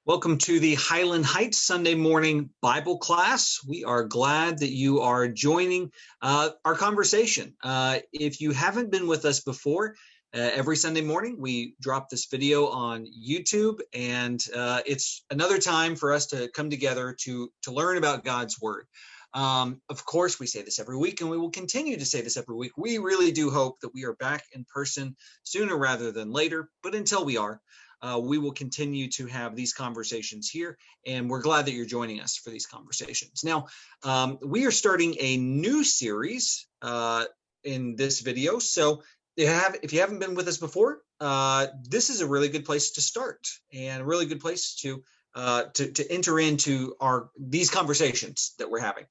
Welcome to the Highland Heights Sunday morning Bible class. We are glad that you are joining our conversation. If you haven't been with us before, every Sunday morning we drop this video on YouTube, and it's another time for us to come together to learn about God's Word. Of course, we say this every week, and we will continue to say this every week. We really do hope that we are back in person sooner rather than later, but until we are, we will continue to have these conversations here, and we're glad that you're joining us for these conversations. Now, we are starting a new series in this video, so if you haven't been with us before, this is a really good place to start, and a really good place to enter into these conversations that we're having.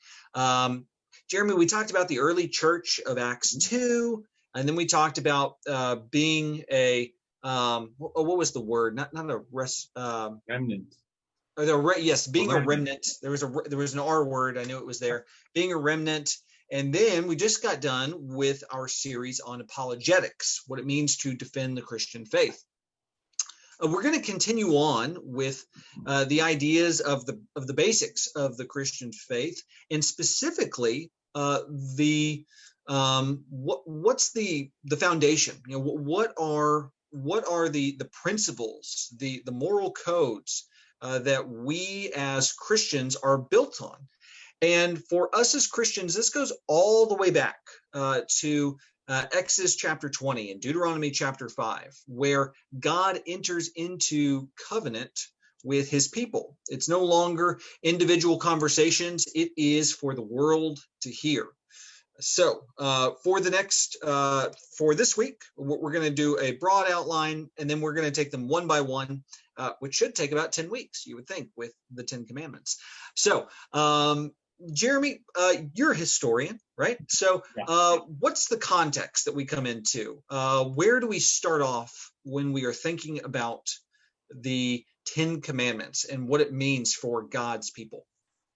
Jeremy, we talked about the early church of Acts 2, and then we talked about being a what was the word? Not a remnant. Yes, being a remnant. There was an R word. I knew it was there. Being a remnant. And then we just got done with our series on apologetics, what it means to defend the Christian faith. We're going to continue on with the ideas of the basics of the Christian faith, and specifically what's the foundation? What are the principles, the moral codes that we as Christians are built on? And for us as Christians, this goes all the way back to Exodus chapter 20 and Deuteronomy chapter 5, where God enters into covenant with his people. It's no longer individual conversations. It is for the world to hear. So for this week, we're going to do a broad outline, and then we're going to take them one by one, which should take about 10 weeks, you would think, with the 10 Commandments. So, Jeremy, you're a historian, right? So what's the context that we come into? Where do we start off when we are thinking about the 10 Commandments and what it means for God's people?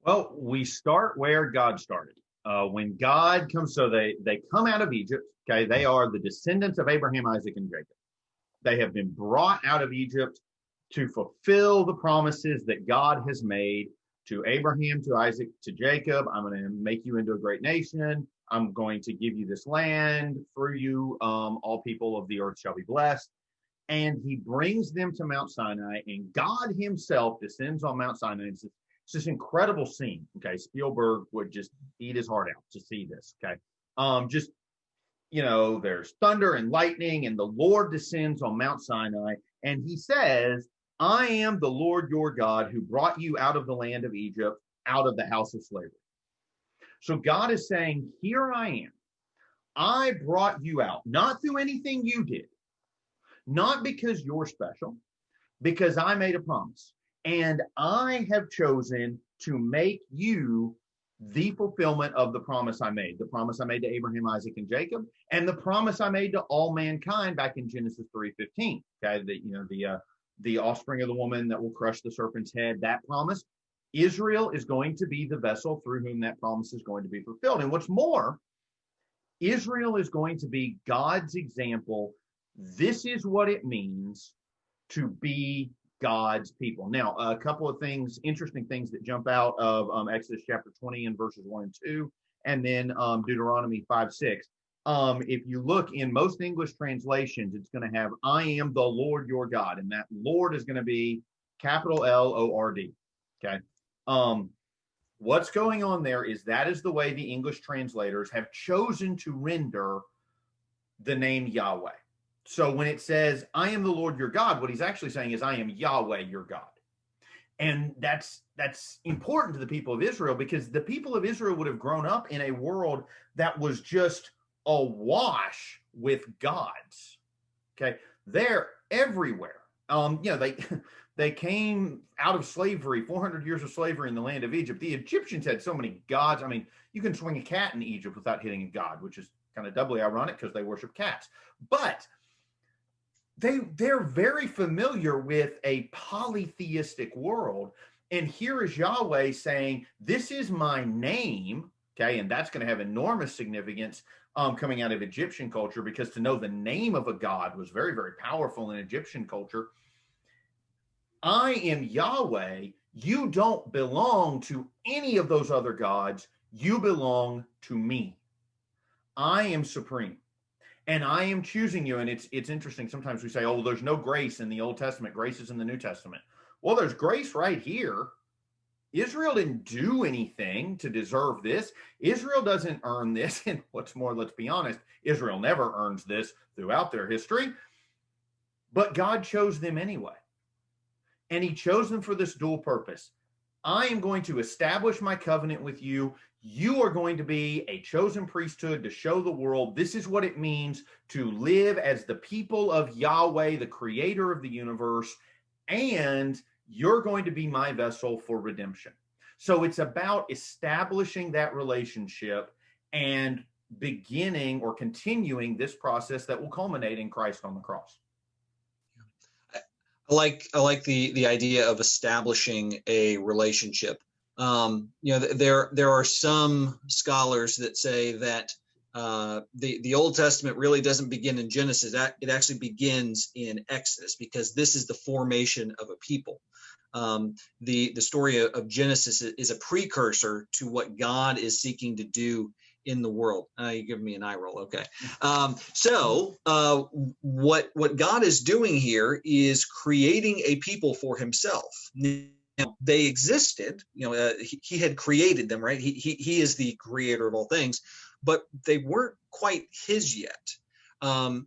Well, we start where God started. When God comes, so they come out of Egypt, okay? They are the descendants of Abraham, Isaac, and Jacob. They have been brought out of Egypt to fulfill the promises that God has made to Abraham, to Isaac, to Jacob. I'm going to make you into a great nation. I'm going to give you this land. Through you, all people of the earth shall be blessed. And he brings them to Mount Sinai, and God himself descends on Mount Sinai. It's this incredible scene. Okay, Spielberg would just eat his heart out to see this. Okay, there's thunder and lightning, and the Lord descends on Mount Sinai, and he says, I am the Lord your God who brought you out of the land of Egypt, out of the house of slavery. So God is saying, here I am. I brought you out, not through anything you did, not because you're special, because I made a promise. And I have chosen to make you the fulfillment of the promise I made, the promise I made to Abraham, Isaac, and Jacob, and the promise I made to all mankind back in Genesis 3:15. Okay, the offspring of the woman that will crush the serpent's head, that promise. Israel is going to be the vessel through whom that promise is going to be fulfilled. And what's more, Israel is going to be God's example. This is what it means to be God's people. Now, a couple of things, interesting things that jump out of Exodus chapter 20 and verses 1 and 2, and then Deuteronomy 5:6. If you look in most English translations, it's going to have, I am the Lord your God. And that Lord is going to be capital L-O-R-D. Okay. What's going on there is that is the way the English translators have chosen to render the name Yahweh. So when it says, I am the Lord your God, what he's actually saying is, I am Yahweh your God. And that's important to the people of Israel, because the people of Israel would have grown up in a world that was just awash with gods. Okay, they're everywhere. They came out of slavery, 400 years of slavery in the land of Egypt. The Egyptians had so many gods. I mean, you can swing a cat in Egypt without hitting a god, which is kind of doubly ironic because they worship cats. But they're very familiar with a polytheistic world. And here is Yahweh saying, this is my name. Okay, and that's going to have enormous significance coming out of Egyptian culture, because to know the name of a god was very, very powerful in Egyptian culture. I am Yahweh. You don't belong to any of those other gods. You belong to me. I am supreme. And I am choosing you. And it's interesting. Sometimes we say, oh, well, there's no grace in the Old Testament. Grace is in the New Testament. Well, there's grace right here. Israel didn't do anything to deserve this. Israel doesn't earn this. And what's more, let's be honest, Israel never earns this throughout their history. But God chose them anyway. And he chose them for this dual purpose. I am going to establish my covenant with you. You are going to be a chosen priesthood to show the world this is what it means to live as the people of Yahweh, the creator of the universe, and you're going to be my vessel for redemption. So it's about establishing that relationship and beginning or continuing this process that will culminate in Christ on the cross. I like the idea of establishing a relationship. There are some scholars that say that the Old Testament really doesn't begin in Genesis. It actually begins in Exodus, because this is the formation of a people. The story of Genesis is a precursor to what God is seeking to do in the world. You give me an eye roll. Okay. What God is doing here is creating a people for himself. Now, they existed, he had created them, right? He is the creator of all things, but they weren't quite his yet. One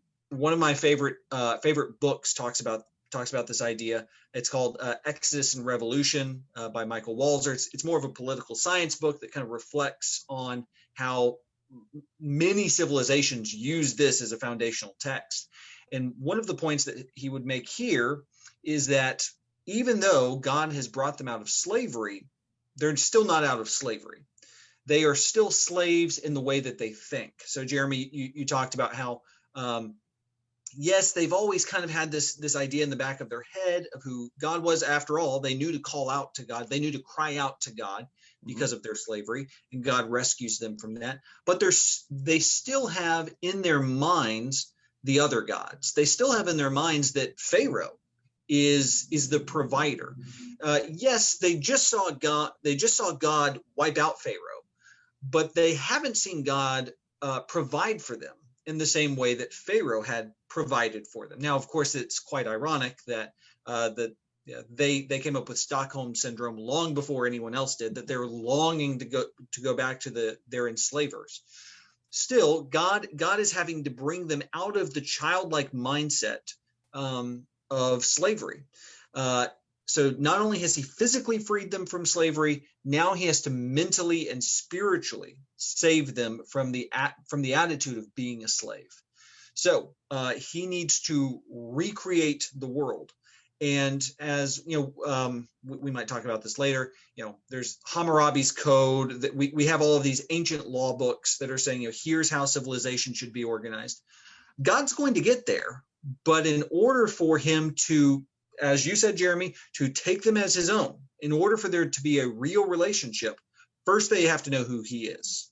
of my favorite books talks about this idea. It's called Exodus and Revolution by Michael Walzer. It's more of a political science book that kind of reflects on how many civilizations use this as a foundational text. And one of the points that he would make here is that even though God has brought them out of slavery, they're still not out of slavery. They are still slaves in the way that they think. So Jeremy, you talked about how yes, they've always kind of had this idea in the back of their head of who God was. After all, they knew to call out to God. They knew to cry out to God because of their slavery, and God rescues them from that. But they still have in their minds the other gods. They still have in their minds that Pharaoh is the provider. Yes, they just saw God wipe out Pharaoh, but they haven't seen God provide for them in the same way that Pharaoh had provided for them. Now, of course, it's quite ironic that they came up with Stockholm syndrome long before anyone else did, that they're longing to go back to their enslavers. Still, God is having to bring them out of the childlike mindset of slavery. So not only has he physically freed them from slavery, now he has to mentally and spiritually save them from the attitude of being a slave. So he needs to recreate the world. And as you know, we might talk about this later. There's Hammurabi's code. That we have all of these ancient law books that are saying, here's how civilization should be organized. God's going to get there, but in order for him to, as you said, Jeremy, to take them as his own, in order for there to be a real relationship, first they have to know who he is.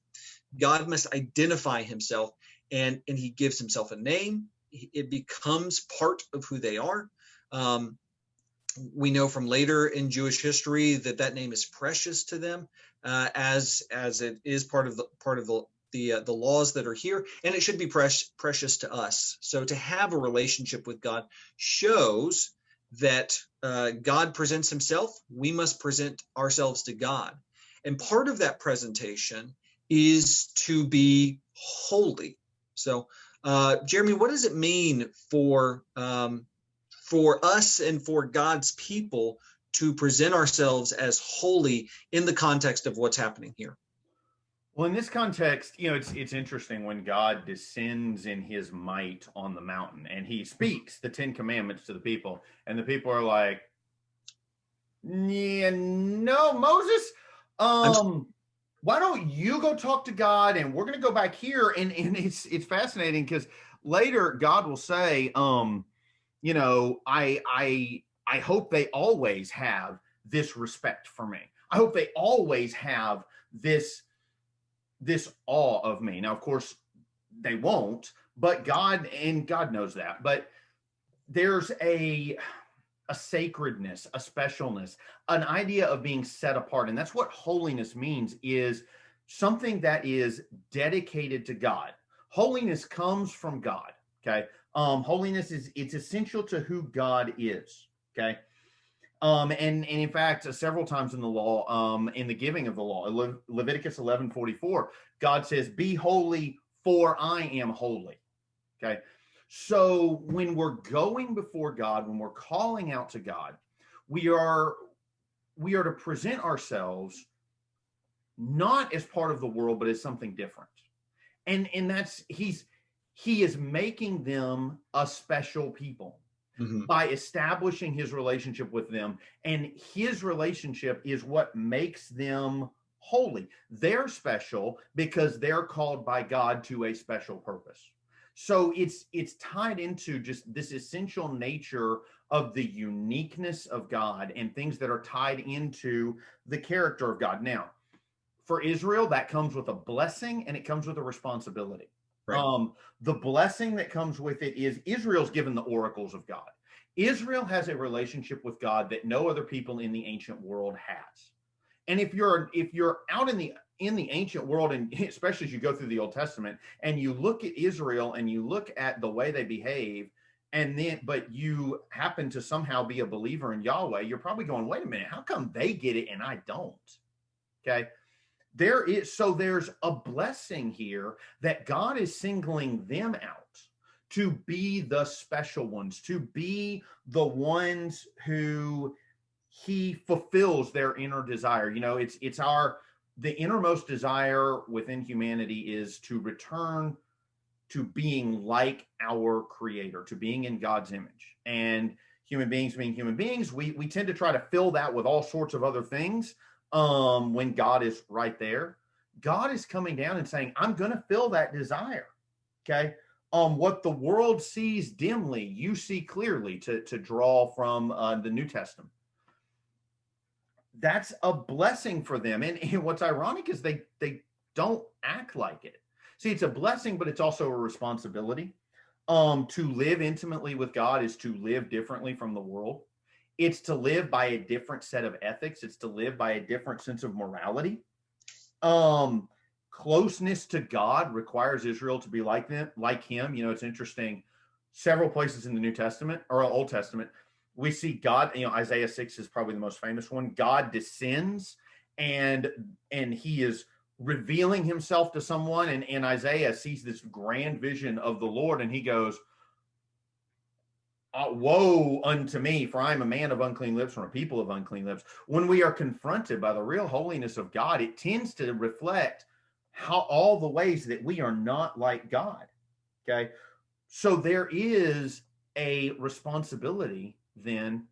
God must identify himself, and he gives himself a name. It becomes part of who they are. We know from later in Jewish history that name is precious to them, as it is part of the laws that are here, and it should be precious to us. So to have a relationship with God shows that God presents himself. We must present ourselves to God, and part of that presentation is to be holy. So, Jeremy, what does it mean for us and for God's people to present ourselves as holy in the context of what's happening here? Well, in this context, it's interesting when God descends in his might on the mountain and he speaks the 10 commandments to the people, and the people are like, yeah, no, Moses, why don't you go talk to God, and we're going to go back here. And it's fascinating because later God will say, I hope they always have this respect for me. I hope they always have this awe of me. Now, of course, they won't, but God knows that. But there's a a sacredness, a specialness, an idea of being set apart. And that's what holiness means, is something that is dedicated to God. Holiness comes from God. Okay. Holiness it's essential to who God is. Okay. And in fact, several times in the law, in the giving of the law, Leviticus 11:44, God says, "Be holy, for I am holy." Okay. So when we're going before God, when we're calling out to God, we are to present ourselves not as part of the world, but as something different. And that's he is making them a special people. Mm-hmm. By establishing his relationship with them, and his relationship is what makes them holy. They're special because they're called by God to a special purpose. So it's tied into just this essential nature of the uniqueness of God and things that are tied into the character of God. Now, for Israel, that comes with a blessing and it comes with a responsibility. Right. The blessing that comes with it is Israel's given the oracles of God. Israel has a relationship with God that no other people in the ancient world has. And if you're out in the ancient world, and especially as you go through the Old Testament and you look at Israel and you look at the way they behave, but you happen to somehow be a believer in Yahweh, you're probably going, wait a minute, how come they get it and I don't? Okay. There's a blessing here that God is singling them out to be the special ones, to be the ones who he fulfills their inner desire. You know, the innermost desire within humanity is to return to being like our Creator, to being in God's image. And human beings being human beings, we tend to try to fill that with all sorts of other things. When God is right there, God is coming down and saying, I'm going to fill that desire. Okay. What the world sees dimly, you see clearly, to draw from the New Testament. That's a blessing for them. And what's ironic is they don't act like it. See, it's a blessing, but it's also a responsibility. To live intimately with God is to live differently from the world. It's to live by a different set of ethics. It's to live by a different sense of morality. Closeness to God requires Israel to be like him. You know, it's interesting. Several places in the New Testament or Old Testament, we see God, Isaiah 6 is probably the most famous one. God descends and he is revealing himself to someone. And Isaiah sees this grand vision of the Lord and he goes, woe unto me, for I am a man of unclean lips, from a people of unclean lips. When we are confronted by the real holiness of God, it tends to reflect all the ways that we are not like God. Okay. So there is a responsibility then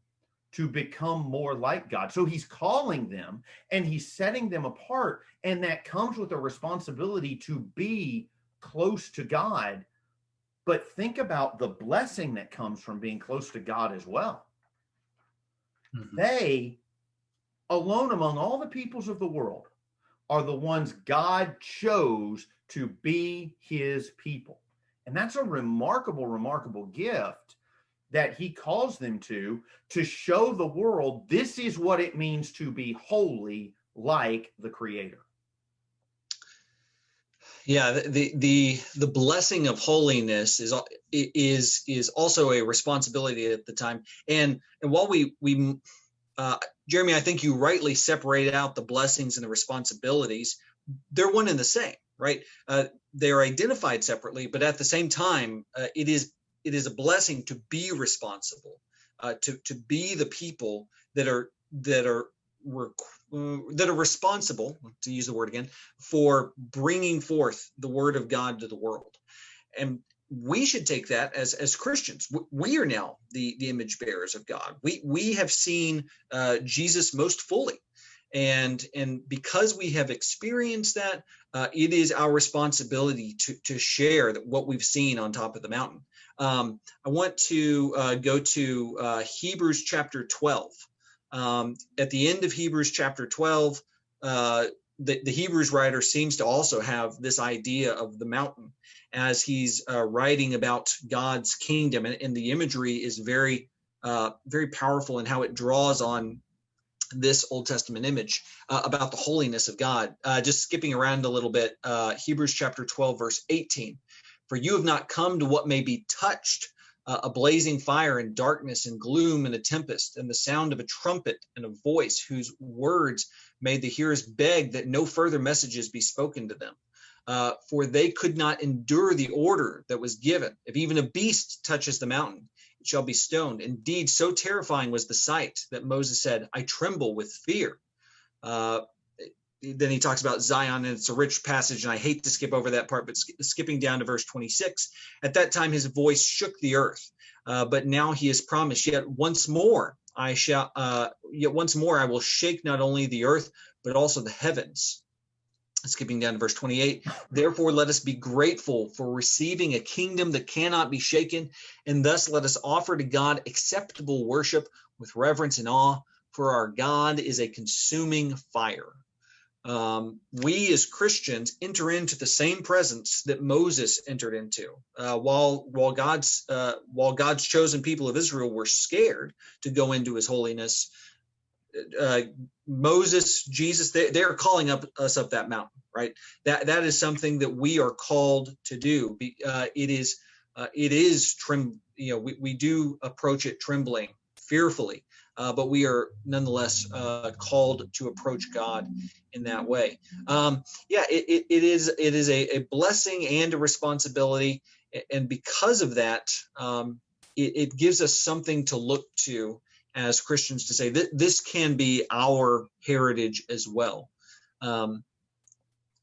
to become more like God. So he's calling them and he's setting them apart. And that comes with a responsibility to be close to God. But think about the blessing that comes from being close to God as well. Mm-hmm. They, alone among all the peoples of the world, are the ones God chose to be his people. And that's a remarkable, remarkable gift that he calls them to show the world this is what it means to be holy like the Creator. Yeah, the blessing of holiness is also a responsibility at the time. And while we Jeremy, I think you rightly separated out the blessings and the responsibilities. They're one and the same, right? They're identified separately, but at the same time, it is a blessing to be responsible, to be the people that are responsible, to use the word again, for bringing forth the word of God to the world. And we should take that as Christians. We are now the image bearers of God. We have seen Jesus most fully. And because we have experienced that, it is our responsibility to share what we've seen on top of the mountain. I want to go to Hebrews chapter 12. At the end of Hebrews chapter 12, the Hebrews writer seems to also have this idea of the mountain as he's writing about God's kingdom, and the imagery is very very powerful in how it draws on this Old Testament image about the holiness of God. Just skipping around a little bit, Hebrews chapter 12, verse 18. For you have not come to what may be touched, a blazing fire and darkness and gloom and a tempest and the sound of a trumpet and a voice whose words made the hearers beg that no further messages be spoken to them. For they could not endure the order that was given. If even a beast touches the mountain, it shall be stoned. Indeed, so terrifying was the sight that Moses said, I tremble with fear. Then he talks about Zion, and it's a rich passage, and I hate to skip over that part, but skipping down to verse 26, at that time his voice shook the earth, but now he has promised, yet once more I will shake not only the earth, but also the heavens. Skipping down to verse 28, therefore let us be grateful for receiving a kingdom that cannot be shaken, and thus let us offer to God acceptable worship with reverence and awe, for our God is a consuming fire. We as Christians enter into the same presence that Moses entered into. While God's chosen people of Israel were scared to go into his holiness, Moses, Jesus, they're calling us up that mountain, right? That is something that we are called to do. It is we do approach it trembling, fearfully, but we are nonetheless called to approach God in that way. It is a blessing and a responsibility, and because of that, it gives us something to look to as Christians to say that this can be our heritage as well.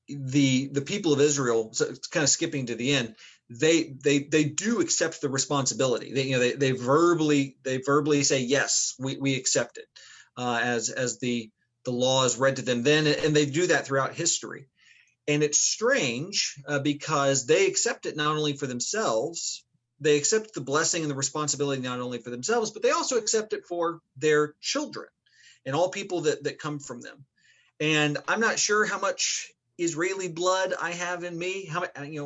The people of Israel, so it's kind of skipping to the end, they do accept the responsibility. They verbally say, yes, we accept it, as the law is read to them then, and they do that throughout history. And it's strange because they accept it not only for themselves, they accept the blessing and the responsibility not only for themselves, but they also accept it for their children and all people that come from them. And I'm not sure how much Israeli blood I have in me,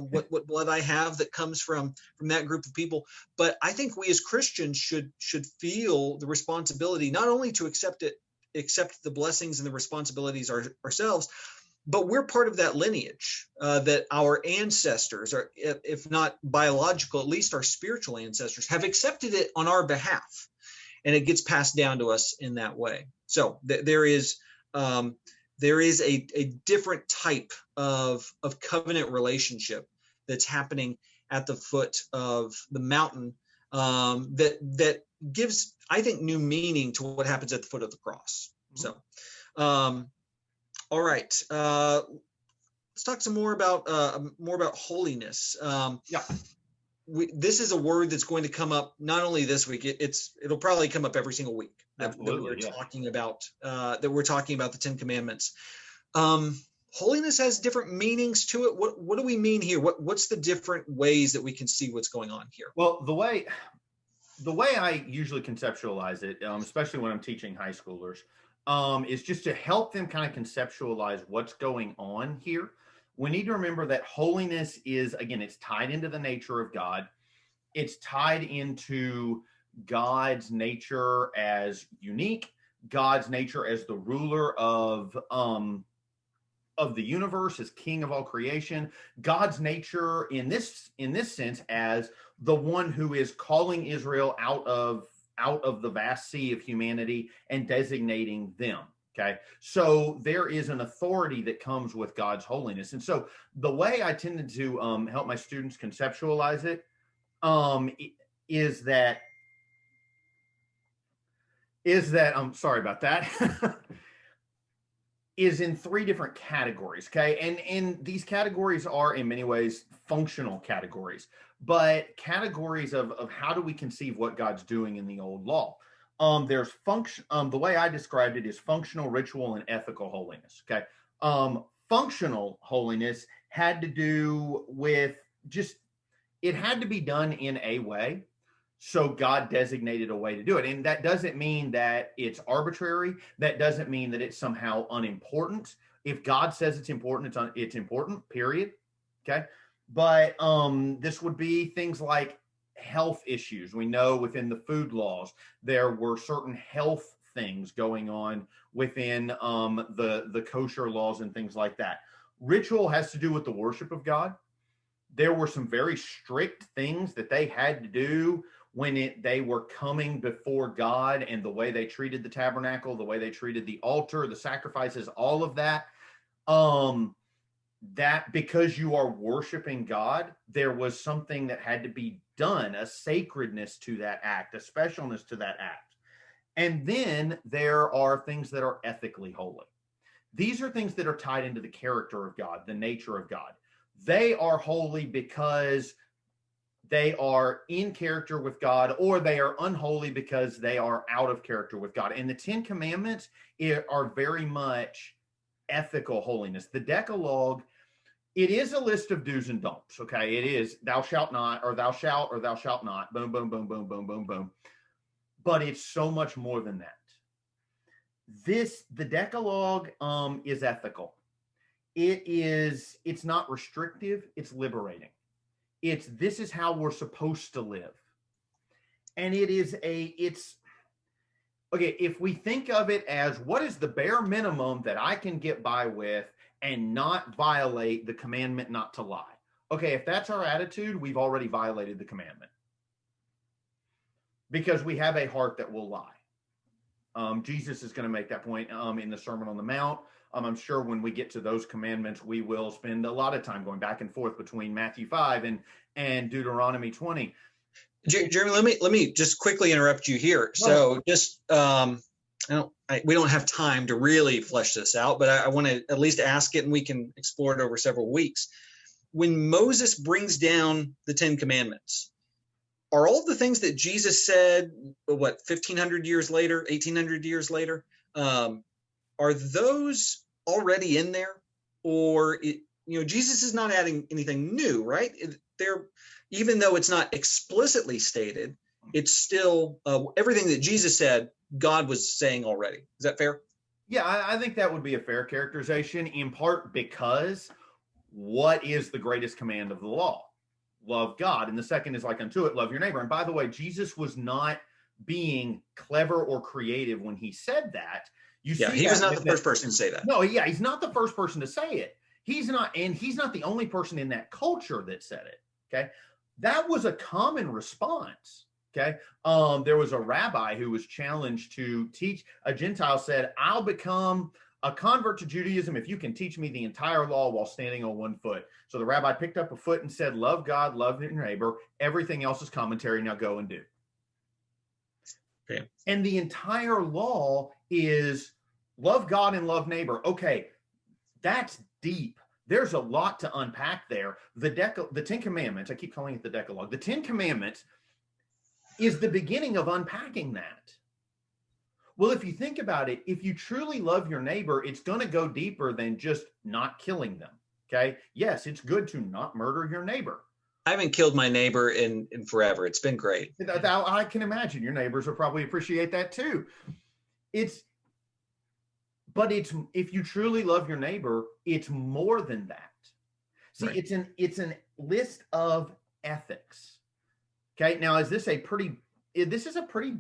what blood I have that comes from that group of people. But I think we as Christians should feel the responsibility not only to accept the blessings and the responsibilities ourselves, but we're part of that lineage that our ancestors, are, if not biological, at least our spiritual ancestors, have accepted it on our behalf, and it gets passed down to us in that way. So there is a different type of covenant relationship that's happening at the foot of the mountain that gives, I think, new meaning to what happens at the foot of the cross. So. All right, let's talk some more about holiness. This is a word that's going to come up not only this week. It'll probably come up every single week that we're talking about the Ten Commandments. Holiness has different meanings to it. What do we mean here? What's the different ways that we can see what's going on here? Well, the way I usually conceptualize it, especially when I'm teaching high schoolers, is just to help them kind of conceptualize what's going on here. We need to remember that holiness is, again, it's tied into the nature of God. It's tied into God's nature as unique, God's nature as the ruler of the universe, as king of all creation, God's nature in this sense as the one who is calling Israel out of the vast sea of humanity and designating them. Okay. So there is an authority that comes with God's holiness. And so the way I tended to help my students conceptualize it is that I'm sorry about that. Is in three different categories. Okay. And these categories are in many ways functional categories, but categories of how do we conceive what God's doing in the old law. There's function. The way I described it is functional, ritual, and ethical holiness. Okay. Functional holiness had to do with it had to be done in a way. So God designated a way to do it. And that doesn't mean that it's arbitrary. That doesn't mean that it's somehow unimportant. If God says it's important, it's important, period. Okay. But this would be things like health issues. We know within the food laws, there were certain health things going on within the kosher laws and things like that. Ritual has to do with the worship of God. There were some very strict things that they had to do when they were coming before God, and the way they treated the tabernacle, the way they treated the altar, the sacrifices, all of that. That because you are worshiping God, there was something that had to be done, a sacredness to that act, a specialness to that act. And then there are things that are ethically holy. These are things that are tied into the character of God, the nature of God. They are holy because they are in character with God, or they are unholy because they are out of character with God. And the Ten Commandments are very much ethical holiness. The Decalogue, it is a list of do's and don'ts. Okay, it is thou shalt not, or thou shalt, or thou shalt not. Boom, boom, boom, boom, boom, boom, boom. But it's so much more than that. The Decalogue is ethical. It's not restrictive, it's liberating. This is how we're supposed to live. And it's okay, if we think of it as what is the bare minimum that I can get by with and not violate the commandment not to lie. Okay, if that's our attitude, we've already violated the commandment. Because we have a heart that will lie. Jesus is going to make that point in the Sermon on the Mount. I'm sure when we get to those commandments, we will spend a lot of time going back and forth between Matthew 5 and Deuteronomy 20. Jeremy, let me just quickly interrupt you here. So just we don't have time to really flesh this out, but I want to at least ask it, and we can explore it over several weeks. When Moses brings down the Ten Commandments, are all the things that Jesus said, 1,500 years later, 1,800 years later, are those already in there? Or, Jesus is not adding anything new, right? Even though it's not explicitly stated, it's still everything that Jesus said, God was saying already. Is that fair? Yeah, I think that would be a fair characterization, in part because what is the greatest command of the law? Love God. And the second is like unto it, love your neighbor. And by the way, Jesus was not being clever or creative when he said that. He was not the first person to say that. No, yeah, he's not the first person to say it. He's not the only person in that culture that said it. Okay. That was a common response. Okay. There was a rabbi who was challenged to teach. A Gentile said, I'll become a convert to Judaism if you can teach me the entire law while standing on one foot. So the rabbi picked up a foot and said, love God, love your neighbor. Everything else is commentary. Now go and do. Okay. And the entire law is love God and love neighbor. Okay, that's deep. There's a lot to unpack there. The Ten Commandments, I keep calling it the Decalogue. The Ten Commandments is the beginning of unpacking that. Well, if you think about it, if you truly love your neighbor, it's going to go deeper than just not killing them. Okay. Yes, it's good to not murder your neighbor. I haven't killed my neighbor in forever. It's been great. I can imagine your neighbors will probably appreciate that too. But if you truly love your neighbor, it's more than that. See, right. It's a list of ethics. Okay. Now, is this this is a pretty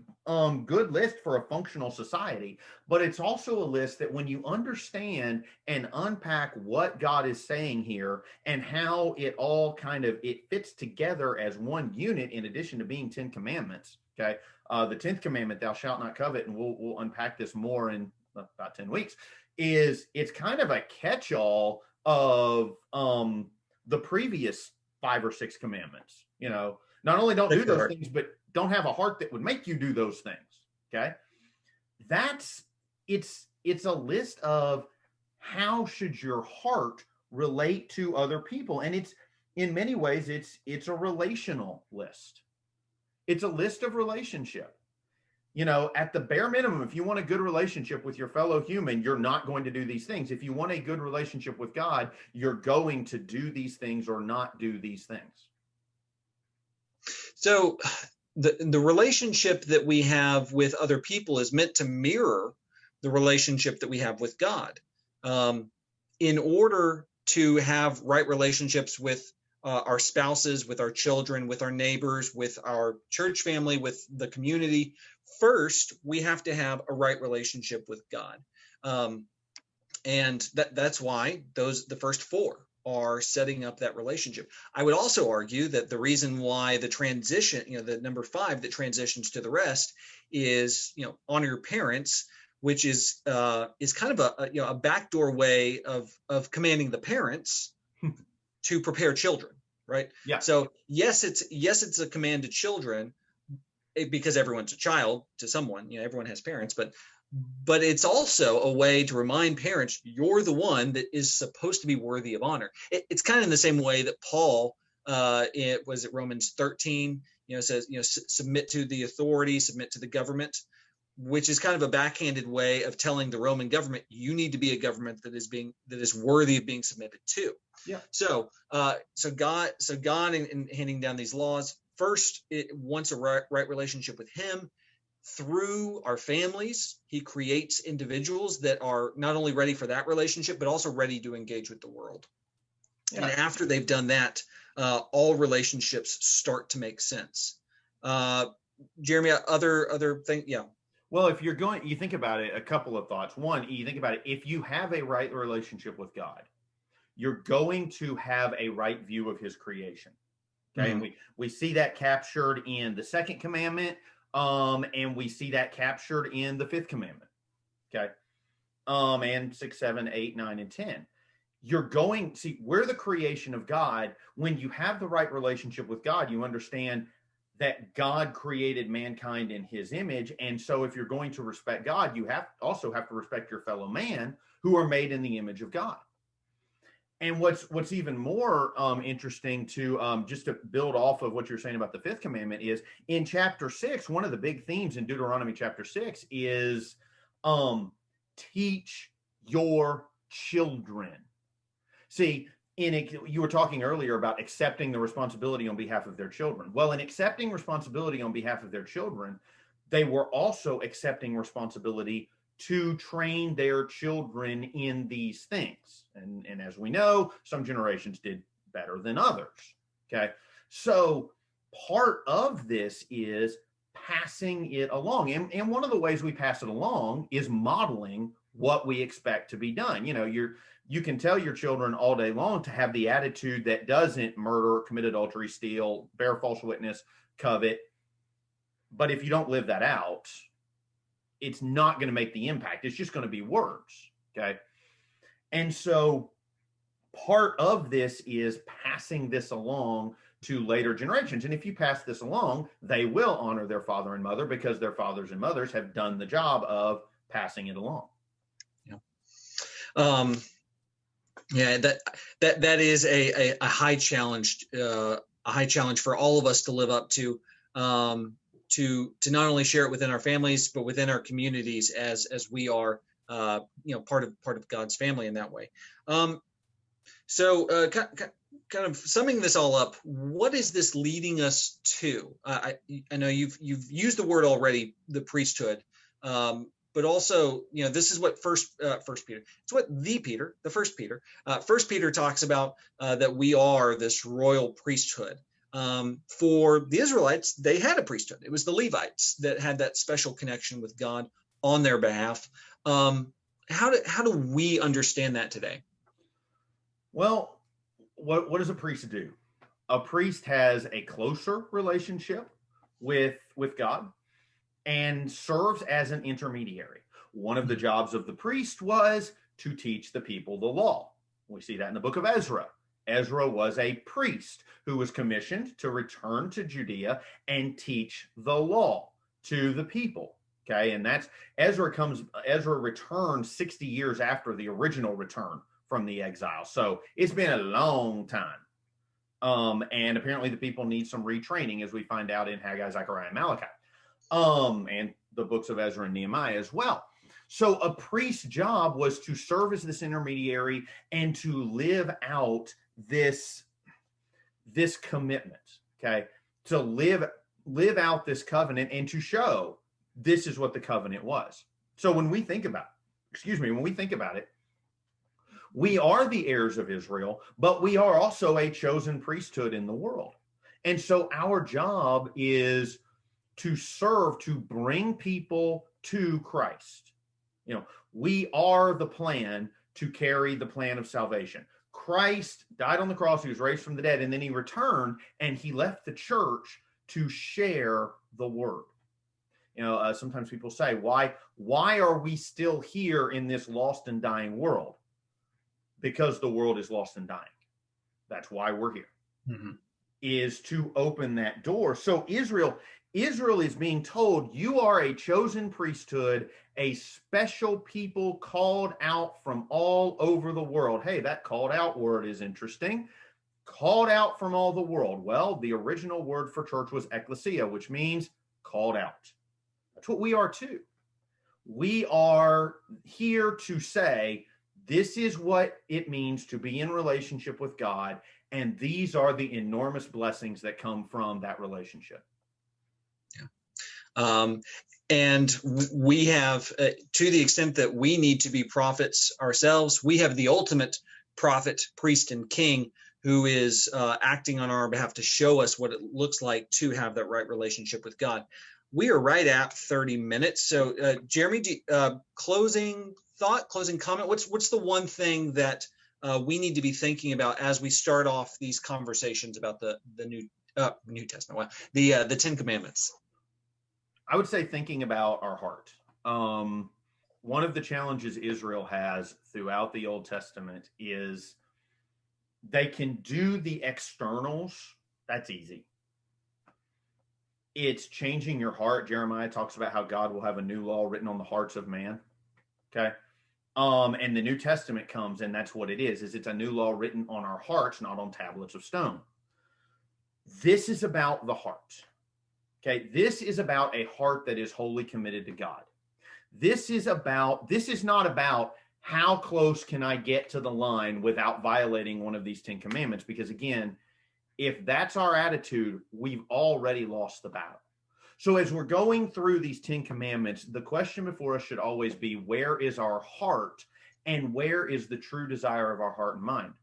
good list for a functional society, but it's also a list that when you understand and unpack what God is saying here and how it all it fits together as one unit, in addition to being 10 commandments. Okay. The 10th commandment, thou shalt not covet, and we'll unpack this more in about 10 weeks, it's kind of a catch-all of the previous 5 or 6 commandments. Not only don't do those things, but don't have a heart that would make you do those things. Okay. It's a list of how should your heart relate to other people. And it's in many ways, it's a relational list. It's a list of relationship. At the bare minimum, if you want a good relationship with your fellow human, you're not going to do these things. If you want a good relationship with God, you're going to do these things or not do these things. So the relationship that we have with other people is meant to mirror the relationship that we have with God. In order to have right relationships with our spouses, with our children, with our neighbors, with our church family, with the community. First, we have to have a right relationship with God. And that's why the first four are setting up that relationship. I would also argue that the reason why the transition, the number 5 that transitions to the rest is, honor your parents, which is kind of a backdoor way of commanding the parents to prepare children, right? Yeah. So yes, it's a command to children because everyone's a child to someone. Everyone has parents, but it's also a way to remind parents you're the one that is supposed to be worthy of honor. It's kind of in the same way that Paul, Romans 13, says, submit to the authority, submit to the government, which is kind of a backhanded way of telling the Roman government, you need to be a government that is worthy of being submitted to. Yeah. So God in handing down these laws, first, it wants a right relationship with him. Through our families, he creates individuals that are not only ready for that relationship, but also ready to engage with the world. Yeah. And after they've done that, all relationships start to make sense. Jeremy, other thing, yeah. Well, if you think about it, a couple of thoughts. One, you think about it, if you have a right relationship with God, you're going to have a right view of his creation. Okay. Mm-hmm. And we see that captured in the second commandment. And we see that captured in the 5th commandment. Okay. And 6, 7, 8, 9, and 10. We're the creation of God. When you have the right relationship with God, you understand that God created mankind in his image. And so if you're going to respect God, you also have to respect your fellow man who are made in the image of God. And what's even more interesting to just to build off of what you're saying about the 5th commandment is in chapter 6, one of the big themes in Deuteronomy chapter 6 is teach your children. See, you were talking earlier about accepting the responsibility on behalf of their children. Well, in accepting responsibility on behalf of their children, they were also accepting responsibility to train their children in these things. And as we know, some generations did better than others. Okay. So part of this is passing it along. And one of the ways we pass it along is modeling what we expect to be done. You can tell your children all day long to have the attitude that doesn't murder, commit adultery, steal, bear false witness, covet. But if you don't live that out, it's not going to make the impact. It's just going to be words. Okay. And so part of this is passing this along to later generations. And if you pass this along, they will honor their father and mother because their fathers and mothers have done the job of passing it along. Yeah. That is a high challenge, for all of us to live up to not only share it within our families, but within our communities as we are, part of God's family in that way. So kind of summing this all up, what is this leading us to? I know you've used the word already, the priesthood, but also, this is what First Peter. It's what the First Peter. First Peter talks about that we are this royal priesthood. For the Israelites, they had a priesthood. It was the Levites that had that special connection with God on their behalf. How do we understand that today? Well, what does a priest do? A priest has a closer relationship with God and serves as an intermediary. One of the jobs of the priest was to teach the people the law. We see that in the book of Ezra. Ezra was a priest who was commissioned to return to Judea and teach the law to the people. Okay, and that's Ezra returned 60 years after the original return from the exile. So it's been a long time. And apparently the people need some retraining, as we find out in Haggai, Zechariah, and Malachi. And the books of Ezra and Nehemiah as well. So a priest's job was to serve as this intermediary and to live out this commitment, okay? To live out this covenant and to show this is what the covenant was. So when we think about it, We are the heirs of Israel, but we are also a chosen priesthood in the world. And so our job is to serve, to bring people to Christ. We are the plan to carry the plan of salvation. Christ died on the cross, he was raised from the dead, and then he returned and he left the church to share the word. Sometimes people say, why are we still here in this lost and dying world? Because the world is lost and dying. That's why we're here, is to open that door. So Israel is being told, you are a chosen priesthood, a special people called out from all over the world. Hey, that called out word is interesting. Called out from all the world. Well, the original word for church was ecclesia, which means called out. That's what we are too. We are here to say, this is what it means to be in relationship with God, and these are the enormous blessings that come from that relationship. And we have, to the extent that we need to be prophets ourselves, we have the ultimate prophet, priest, and king who is acting on our behalf to show us what it looks like to have that right relationship with God. We are right at 30 minutes. So, Jeremy, closing thought, closing comment. What's the one thing that we need to be thinking about as we start off these conversations about the New Testament? Well, the Ten Commandments. I would say thinking about our heart. One of the challenges Israel has throughout the Old Testament is they can do the externals. That's easy. It's changing your heart. Jeremiah talks about how God will have a new law written on the hearts of man. Okay. And the New Testament comes, and that's what it is it's a new law written on our hearts, not on tablets of stone. This is about the heart. Okay. This is about a heart that is wholly committed to God. This is not about how close can I get to the line without violating one of these 10 commandments? Because again, if that's our attitude, we've already lost the battle. So as we're going through these 10 commandments, the question before us should always be, where is our heart and where is the true desire of our heart and mind?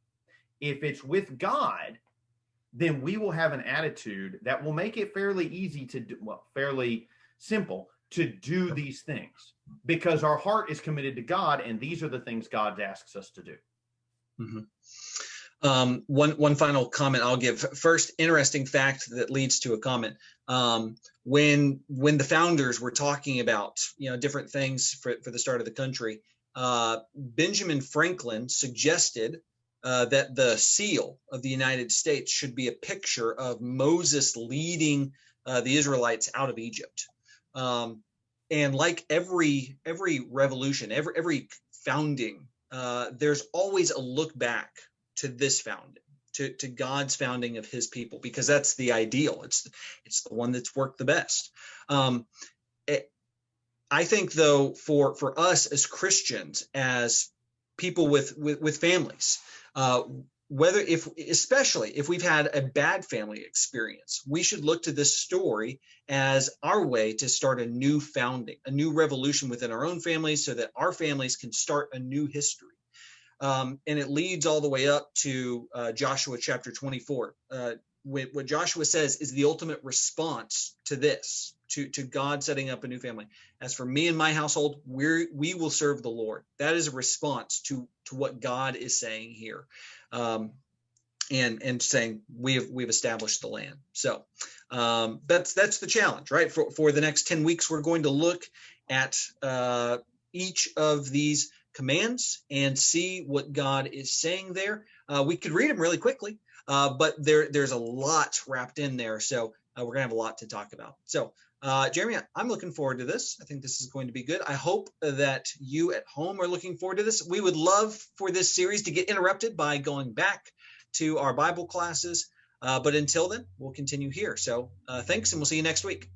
If it's with God, then we will have an attitude that will make it fairly easy to do, fairly simple to do these things, because our heart is committed to God, and these are the things God asks us to do. One final comment I'll give. First, interesting fact that leads to a comment. When the founders were talking about different things for the start of the country, Benjamin Franklin suggested that the seal of the United States should be a picture of Moses leading the Israelites out of Egypt. And like every revolution, every founding, there's always a look back to this founding, to God's founding of his people, because that's the ideal. It's the one that's worked the best. I think, though, for us as Christians, as people with families, especially if we've had a bad family experience, we should look to this story as our way to start a new founding, a new revolution within our own families, so that our families can start a new history. And it leads all the way up to Joshua chapter 24. What Joshua says is the ultimate response to this, to God setting up a new family. As for me and my household, we will serve the Lord. That is a response to what God is saying here, and saying we've established the land. So that's the challenge, right? For the next 10 weeks, we're going to look at each of these commands and see what God is saying there. We could read them really quickly, but there's a lot wrapped in there. So we're gonna have a lot to talk about. So Jeremy, I'm looking forward to this. I think this is going to be good. I hope that you at home are looking forward to this. We would love for this series to get interrupted by going back to our Bible classes. But until then, we'll continue here. So thanks, and we'll see you next week.